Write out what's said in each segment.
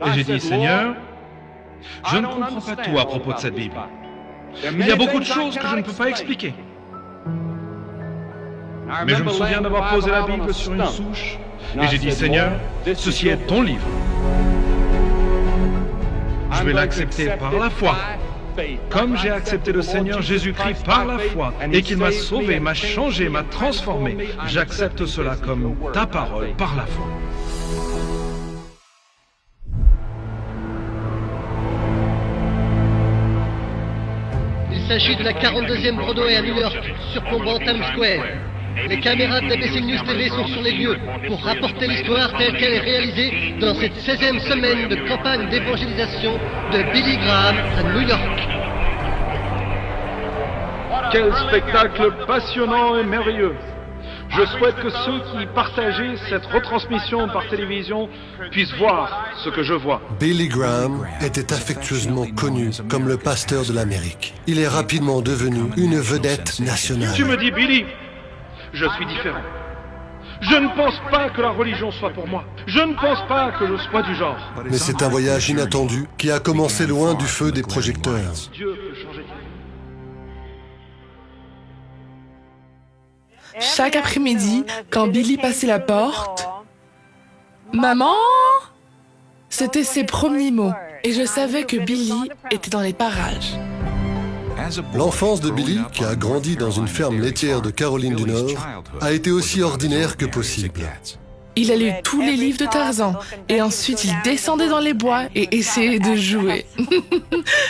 Et j'ai dit, Seigneur, je ne comprends pas tout à propos de cette Bible. Il y a beaucoup de choses que je ne peux pas expliquer. Mais je me souviens d'avoir posé la Bible sur une souche et j'ai dit, Seigneur, ceci est ton livre. Je vais l'accepter par la foi. Comme j'ai accepté le Seigneur Jésus-Christ par la foi et qu'il m'a sauvé, m'a changé, m'a transformé, j'accepte cela comme ta parole par la foi. Il s'agit de la 42e Broadway à New York, surplombant Times Square. Les caméras de ABC News TV sont sur les lieux pour rapporter l'histoire telle qu'elle est réalisée dans cette 16e semaine de campagne d'évangélisation de Billy Graham à New York. Quel spectacle passionnant et merveilleux! Je souhaite que ceux qui partageaient cette retransmission par télévision puissent voir ce que je vois. Billy Graham était affectueusement connu comme le pasteur de l'Amérique. Il est rapidement devenu une vedette nationale. Tu me dis, Billy, je suis différent. Je ne pense pas que la religion soit pour moi. Je ne pense pas que je sois du genre. Mais c'est un voyage inattendu qui a commencé loin du feu des projecteurs. Dieu peut changer de vie. Chaque après-midi, quand Billy passait la porte, « Maman !» C'était ses premiers mots, et je savais que Billy était dans les parages. L'enfance de Billy, qui a grandi dans une ferme laitière de Caroline du Nord, a été aussi ordinaire que possible. Il a lu tous les livres de Tarzan, et ensuite il descendait dans les bois et essayait de jouer.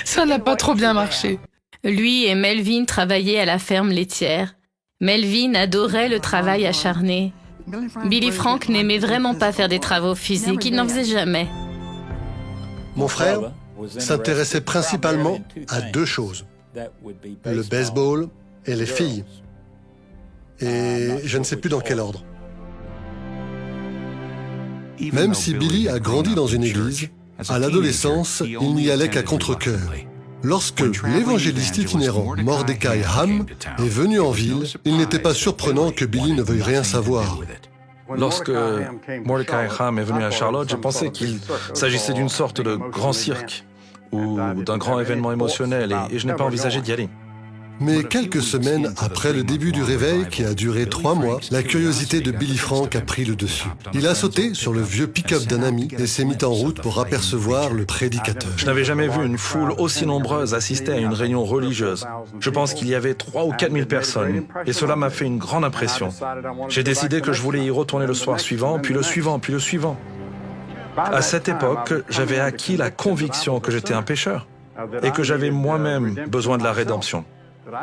Ça n'a pas trop bien marché. Lui et Melvin travaillaient à la ferme laitière. Melvin adorait le travail acharné. Billy Frank n'aimait vraiment pas faire des travaux physiques, il n'en faisait jamais. Mon frère s'intéressait principalement à deux choses, le baseball et les filles. Et je ne sais plus dans quel ordre. Même si Billy a grandi dans une église, à l'adolescence, il n'y allait qu'à contre-cœur. Lorsque l'évangéliste itinérant Mordecai Ham est venu en ville, il n'était pas surprenant que Billy ne veuille rien savoir. Lorsque Mordecai Ham est venu à Charlotte, j'ai pensé qu'il s'agissait d'une sorte de grand cirque ou d'un grand événement émotionnel et je n'ai pas envisagé d'y aller. Mais quelques semaines après le début du réveil, qui a duré 3 mois, la curiosité de Billy Frank a pris le dessus. Il a sauté sur le vieux pick-up d'un ami et s'est mis en route pour apercevoir le prédicateur. Je n'avais jamais vu une foule aussi nombreuse assister à une réunion religieuse. Je pense qu'il y avait 3 ou 4 000 personnes et cela m'a fait une grande impression. J'ai décidé que je voulais y retourner le soir suivant, puis le suivant, puis le suivant. À cette époque, j'avais acquis la conviction que j'étais un pécheur et que j'avais moi-même besoin de la rédemption,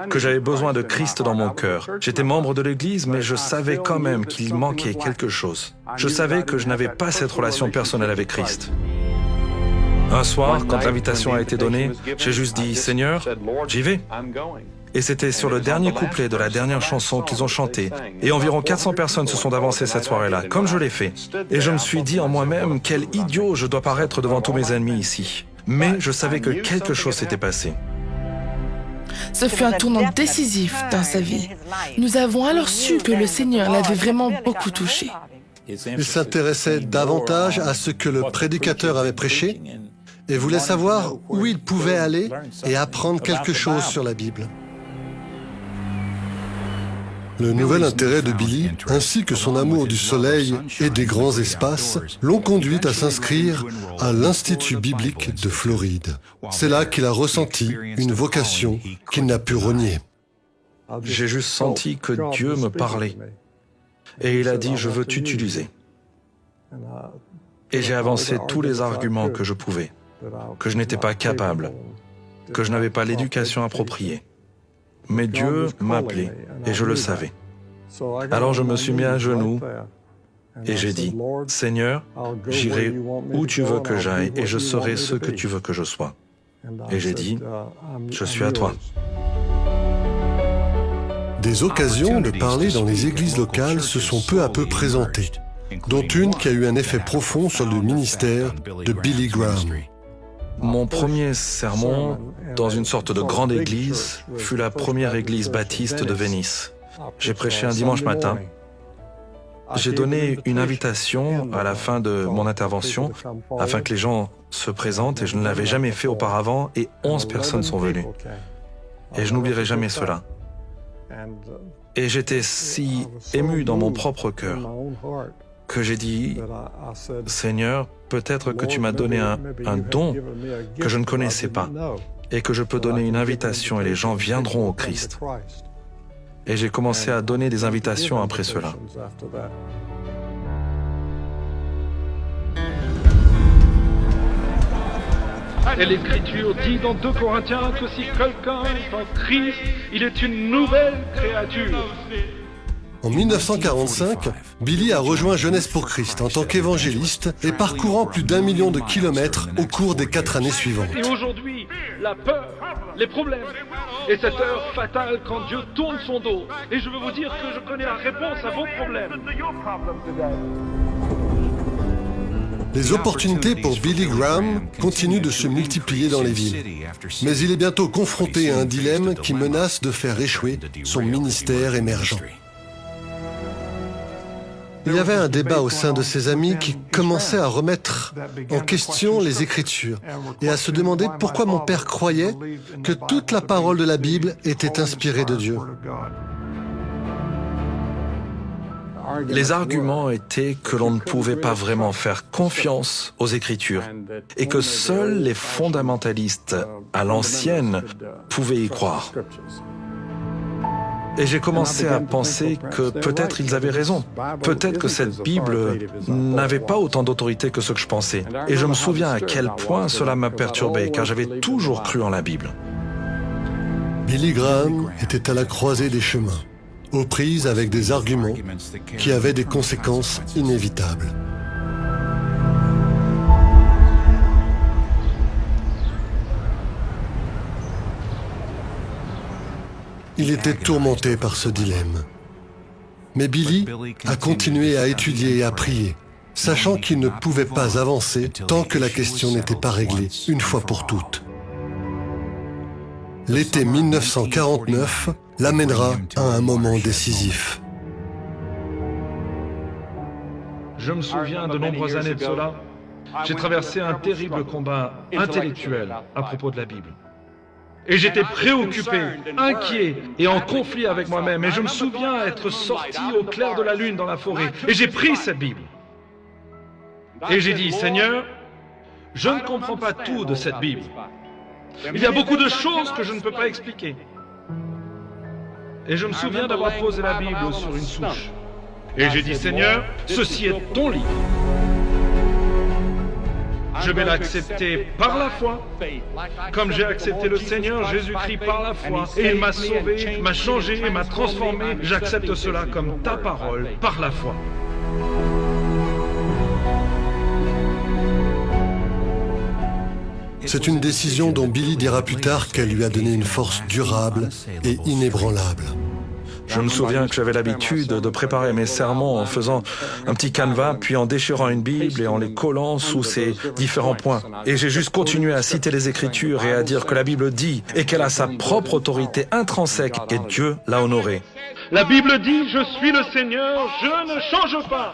que j'avais besoin de Christ dans mon cœur. J'étais membre de l'Église, mais je savais quand même qu'il manquait quelque chose. Je savais que je n'avais pas cette relation personnelle avec Christ. Un soir, quand l'invitation a été donnée, j'ai juste dit « Seigneur, j'y vais ». Et c'était sur le dernier couplet de la dernière chanson qu'ils ont chanté. Et environ 400 personnes se sont avancées cette soirée-là, comme je l'ai fait. Et je me suis dit en moi-même, quel idiot je dois paraître devant tous mes ennemis ici. Mais je savais que quelque chose s'était passé. Ce fut un tournant décisif dans sa vie. Nous avons alors su que le Seigneur l'avait vraiment beaucoup touché. Il s'intéressait davantage à ce que le prédicateur avait prêché et voulait savoir où il pouvait aller et apprendre quelque chose sur la Bible. Le nouvel intérêt de Billy, ainsi que son amour du soleil et des grands espaces, l'ont conduit à s'inscrire à l'Institut biblique de Floride. C'est là qu'il a ressenti une vocation qu'il n'a pu renier. J'ai juste senti que Dieu me parlait. Et il a dit « Je veux t'utiliser ». Et j'ai avancé tous les arguments que je pouvais, que je n'étais pas capable, que je n'avais pas l'éducation appropriée. Mais Dieu m'appelait et je le savais. Alors je me suis mis à genoux et j'ai dit, « Seigneur, j'irai où tu veux que j'aille et je serai ce que tu veux que je sois. » Et j'ai dit, « Je suis à toi. » Des occasions de parler dans les églises locales se sont peu à peu présentées, dont une qui a eu un effet profond sur le ministère de Billy Graham. Mon premier sermon, dans une sorte de grande église, fut la première église baptiste de Venise. J'ai prêché un dimanche matin j'ai donné une invitation à la fin de mon intervention afin que les gens se présentent et je ne l'avais jamais fait auparavant et 11 personnes sont venues. Et je n'oublierai jamais cela. Et j'étais si ému dans mon propre cœur que j'ai dit, Seigneur, peut-être que tu m'as donné un don que je ne connaissais pas et que je peux donner une invitation et les gens viendront au Christ. Et j'ai commencé à donner des invitations après cela. Et l'Écriture dit dans 2 Corinthiens que si quelqu'un est en Christ, il est une nouvelle créature. En 1945, Billy a rejoint Jeunesse pour Christ en tant qu'évangéliste et parcourant plus d'1 million de kilomètres au cours des 4 années suivantes. Et aujourd'hui, la peur, les problèmes, et cette heure fatale quand Dieu tourne son dos. Et je veux vous dire que je connais la réponse à vos problèmes. Les opportunités pour Billy Graham continuent de se multiplier dans les villes. Mais il est bientôt confronté à un dilemme qui menace de faire échouer son ministère émergent. Il y avait un débat au sein de ses amis qui commençait à remettre en question les Écritures et à se demander pourquoi mon père croyait que toute la parole de la Bible était inspirée de Dieu. Les arguments étaient que l'on ne pouvait pas vraiment faire confiance aux Écritures et que seuls les fondamentalistes à l'ancienne pouvaient y croire. Et j'ai commencé à penser que peut-être ils avaient raison. Peut-être que cette Bible n'avait pas autant d'autorité que ce que je pensais. Et je me souviens à quel point cela m'a perturbé, car j'avais toujours cru en la Bible. Billy Graham était à la croisée des chemins, aux prises avec des arguments qui avaient des conséquences inévitables. Il était tourmenté par ce dilemme. Mais Billy a continué à étudier et à prier, sachant qu'il ne pouvait pas avancer tant que la question n'était pas réglée, une fois pour toutes. L'été 1949 l'amènera à un moment décisif. Je me souviens de nombreuses années de cela. J'ai traversé un terrible combat intellectuel à propos de la Bible. Et j'étais préoccupé, inquiet et en conflit avec moi-même. Et je me souviens être sorti au clair de la lune dans la forêt. Et j'ai pris cette Bible. Et j'ai dit, Seigneur, je ne comprends pas tout de cette Bible. Il y a beaucoup de choses que je ne peux pas expliquer. Et je me souviens d'avoir posé la Bible sur une souche. Et j'ai dit, Seigneur, ceci est ton livre. Je vais l'accepter par la foi, comme j'ai accepté le Seigneur Jésus-Christ par la foi. Et il m'a sauvé, m'a changé et m'a transformé. J'accepte cela comme ta parole par la foi. C'est une décision dont Billy dira plus tard qu'elle lui a donné une force durable et inébranlable. Je me souviens que j'avais l'habitude de préparer mes sermons en faisant un petit canevas, puis en déchirant une Bible et en les collant sous ces différents points. Et j'ai juste continué à citer les Écritures et à dire que la Bible dit et qu'elle a sa propre autorité intrinsèque et Dieu l'a honorée. La Bible dit, je suis le Seigneur, je ne change pas.